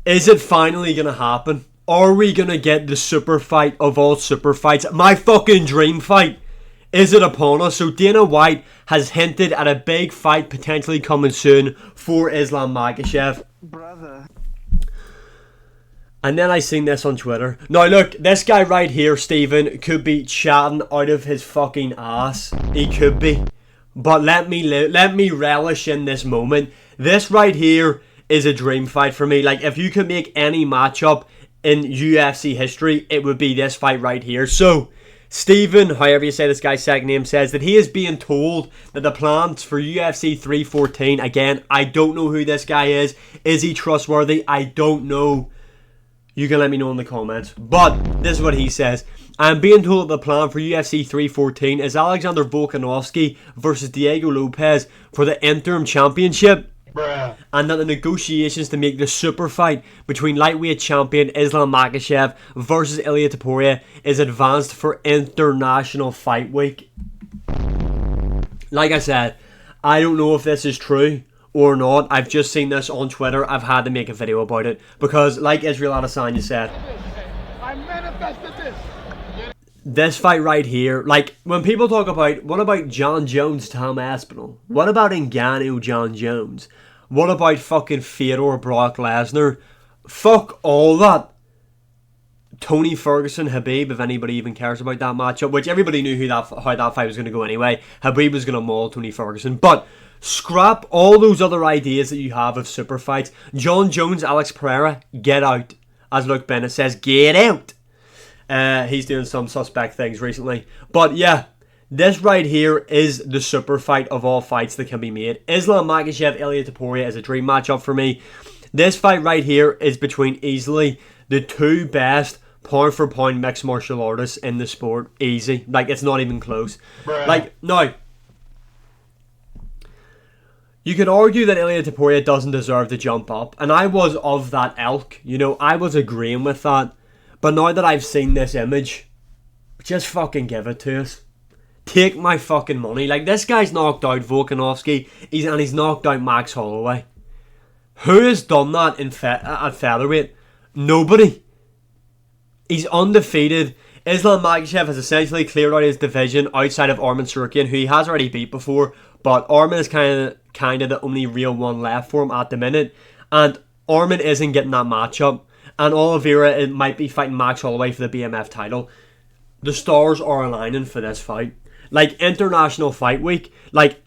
Is it finally going to happen? Are we going to get the super fight of all super fights? My fucking dream fight. Is it upon us? So Dana White has hinted at a big fight potentially coming soon for Islam Makhachev. Brother. And then I seen this on Twitter. Now look, this guy right here, Stephen, could be chatting out of his fucking ass. He could be. But let me relish in this moment. This right here is a dream fight for me. Like, if you could make any matchup in UFC history, it would be this fight right here. So, Stephen, however you say this guy's second name, says that he is being told that the plans for UFC 314, again, I don't know who this guy is. Is he trustworthy? I don't know. You can let me know in the comments. But this is what he says. I'm being told that the plan for UFC 314 is Alexander Volkanovski versus Diego Lopez for the interim championship. Bruh. And that the negotiations to make the super fight between lightweight champion Islam Makhachev versus Ilia Topuria is advanced for International Fight Week. Like I said, I don't know if this is true or not. I've just seen this on Twitter. I've had to make a video about it because, like Israel Adesanya said, I manifested this. this fight right here, like when people talk about what about John Jones, Tom Aspinall, what about Ngannou, John Jones, what about fucking Fedor, Brock Lesnar, fuck all that. Tony Ferguson, Habib, if anybody even cares about that matchup, which everybody knew how that fight was going to go anyway. Habib was going to maul Tony Ferguson, but scrap all those other ideas that you have of super fights. John Jones, Alex Pereira, get out. As Luke Bennett says, get out. He's doing some suspect things recently. But yeah, this right here is the super fight of all fights that can be made. Islam Makhachev, Ilia Topuria is a dream matchup for me. This fight right here is between easily the two best pound for pound mixed martial artists in the sport. Easy. Like, it's not even close. Bruh. Like, now, you could argue that Ilia Topuria doesn't deserve to jump up. And I was of that ilk. You know, I was agreeing with that. But now that I've seen this image, just fucking give it to us. Take my fucking money. Like, this guy's knocked out Volkanovski, and he's knocked out Max Holloway. Who has done that at featherweight? Nobody. He's undefeated. Islam Makhachev has essentially cleared out his division outside of Arman Tsarukyan, who he has already beat before, but Arman is kind of the only real one left for him at the minute, and Arman isn't getting that matchup. And Oliveira, it might be fighting Max Holloway for the BMF title. The stars are aligning for this fight. Like, International Fight Week, like,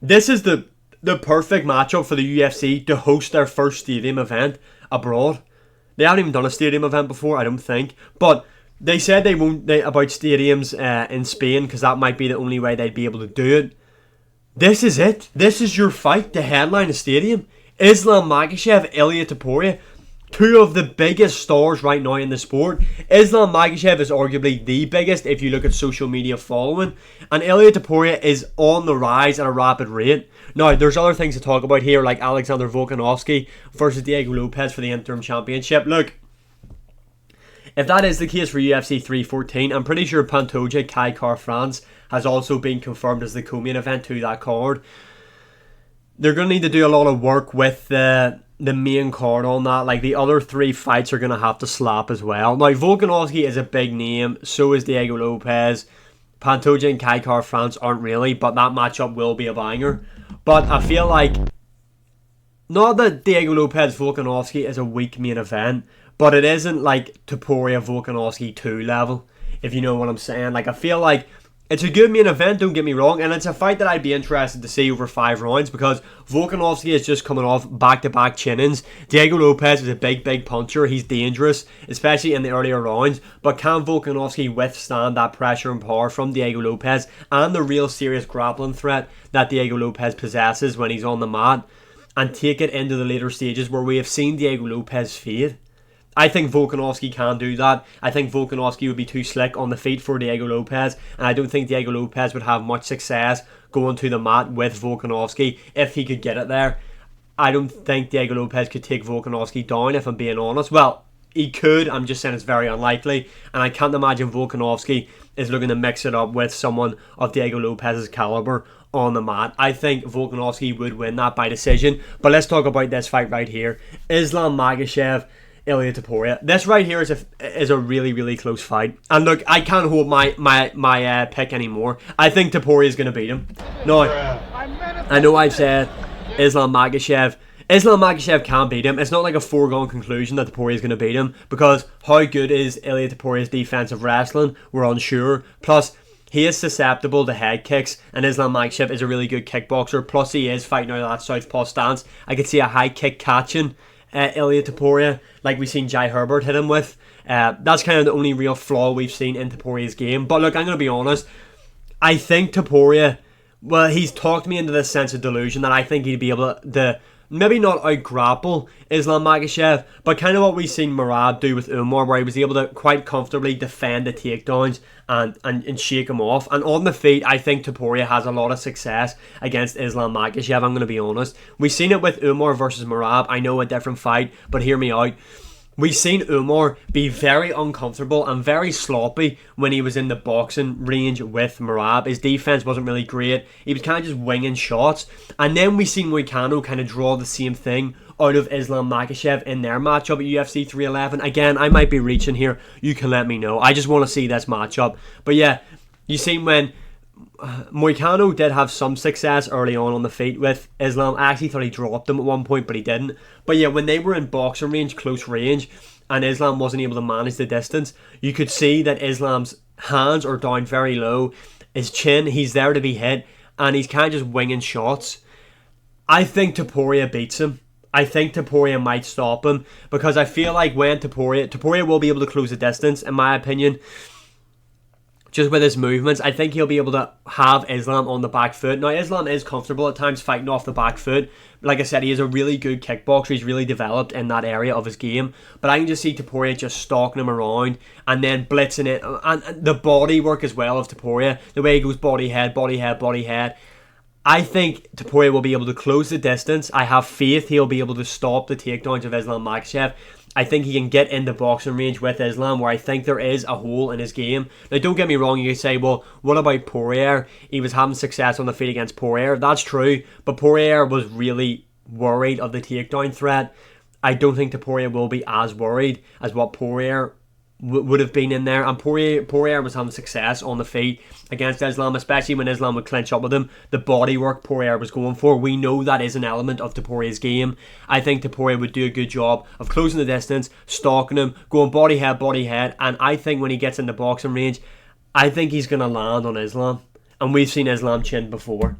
this is the perfect matchup for the UFC to host their first stadium event abroad. They haven't even done a stadium event before, I don't think. But they said they won't about stadiums in Spain because that might be the only way they'd be able to do it. This is it. This is your fight to headline a stadium. Islam Makhachev, Ilia Topuria. Two of the biggest stars right now in the sport. Islam Makhachev is arguably the biggest if you look at social media following. And Ilia Topuria is on the rise at a rapid rate. Now, there's other things to talk about here, like Alexander Volkanovski versus Diego Lopez for the interim championship. Look, if that is the case for UFC 314, I'm pretty sure Pantoja Kai Car France has also been confirmed as the co-main event to that card. They're going to need to do a lot of work with the main card on that. Like, the other three fights are going to have to slap as well. Now, Volkanovski is a big name, so is Diego Lopez. Pantoja and Kai Car France aren't really, but that matchup will be a banger. But I feel like, not that Diego Lopez Volkanovski is a weak main event, but it isn't like Topuria Volkanovski 2 level, if you know what I'm saying. Like, I feel like it's a good main event, don't get me wrong, and it's a fight that I'd be interested to see over 5 rounds because Volkanovski is just coming off back-to-back chin-ins. Diego Lopez is a big puncher. He's dangerous, especially in the earlier rounds, but can Volkanovski withstand that pressure and power from Diego Lopez and the real serious grappling threat that Diego Lopez possesses when he's on the mat and take it into the later stages where we have seen Diego Lopez fade? I think Volkanovski can do that. I think Volkanovski would be too slick on the feet for Diego Lopez, and I don't think Diego Lopez would have much success going to the mat with Volkanovski if he could get it there. I don't think Diego Lopez could take Volkanovski down, if I'm being honest. Well, He could, I'm just saying it's very unlikely, and I can't imagine Volkanovski is looking to mix it up with someone of Diego Lopez's caliber on the mat. I think Volkanovski would win that by decision. But let's talk about this fight right here. Islam Makhachev, Ilia Topuria. This right here is a really, really close fight. And look, I can't hold my pick anymore. I think Topuria is going to beat him. No, I know I've said Islam Makhachev. Islam Makhachev can't beat him. It's not like a foregone conclusion that Topuria is going to beat him, because how good is Ilia Topuria's defensive wrestling? We're unsure. Plus, he is susceptible to head kicks, and Islam Makhachev is a really good kickboxer. Plus, he is fighting out of that southpaw stance. I could see a high kick catching Ilia Topuria, like we've seen Jai Herbert hit him with. That's kind of the only real flaw we've seen in Topuria's game. But look, I'm going to be honest. I think Topuria, well, he's talked me into this sense of delusion that I think he'd be able to maybe not out-grapple Islam Makhachev, but kind of what we've seen Merab do with Umar, where he was able to quite comfortably defend the takedowns and shake him off. And on the feet, I think Topuria has a lot of success against Islam Makhachev, I'm going to be honest. We've seen it with Umar versus Merab. I know a different fight, but hear me out. We've seen Umar be very uncomfortable and very sloppy when he was in the boxing range with Merab. His defense wasn't really great. He was kind of just winging shots. And then we've seen Moicano kind of draw the same thing out of Islam Makhachev in their matchup at UFC 311. Again, I might be reaching here. You can let me know. I just want to see this matchup. But yeah, you seen when Moicano did have some success early on the feet with Islam. I actually thought he dropped him at one point, but he didn't. But yeah, when they were in boxing range, close range, and Islam wasn't able to manage the distance, you could see that Islam's hands are down very low. His chin, he's there to be hit, and he's kind of just winging shots. I think Topuria beats him. I think Topuria might stop him, because I feel like when Topuria will be able to close the distance, in my opinion. Just with his movements, I think he'll be able to have Islam on the back foot. Now, Islam is comfortable at times fighting off the back foot. Like I said, he is a really good kickboxer. He's really developed in that area of his game. But I can just see Topuria just stalking him around and then blitzing it. And the body work as well of Topuria, the way he goes body, head, body, head, body, head. I think Topuria will be able to close the distance. I have faith he'll be able to stop the takedowns of Islam Makhachev. I think he can get in the boxing range with Islam, where I think there is a hole in his game. Now, don't get me wrong, you could say, well, what about Poirier? He was having success on the feet against Poirier. That's true, but Poirier was really worried of the takedown threat. I don't think Topuria will be as worried as what Poirier would have been in there. And Poirier was having success on the feet against Islam, especially when Islam would clinch up with him. The body work Poirier was going for, we know that is an element of Topuria's game. I think Topuria would do a good job of closing the distance, stalking him, going body head, and I think when he gets in the boxing range, I think he's going to land on Islam. And we've seen Islam chin before.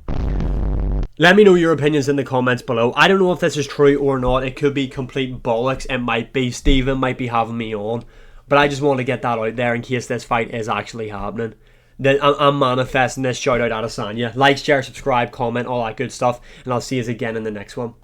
Let me know your opinions in the comments below. I don't know if this is true or not. It could be complete bollocks. It might be. Steven might be having me on. But I just want to get that out there in case this fight is actually happening. I'm manifesting this. Shout out Adesanya. Like, share, subscribe, comment, all that good stuff. And I'll see you again in the next one.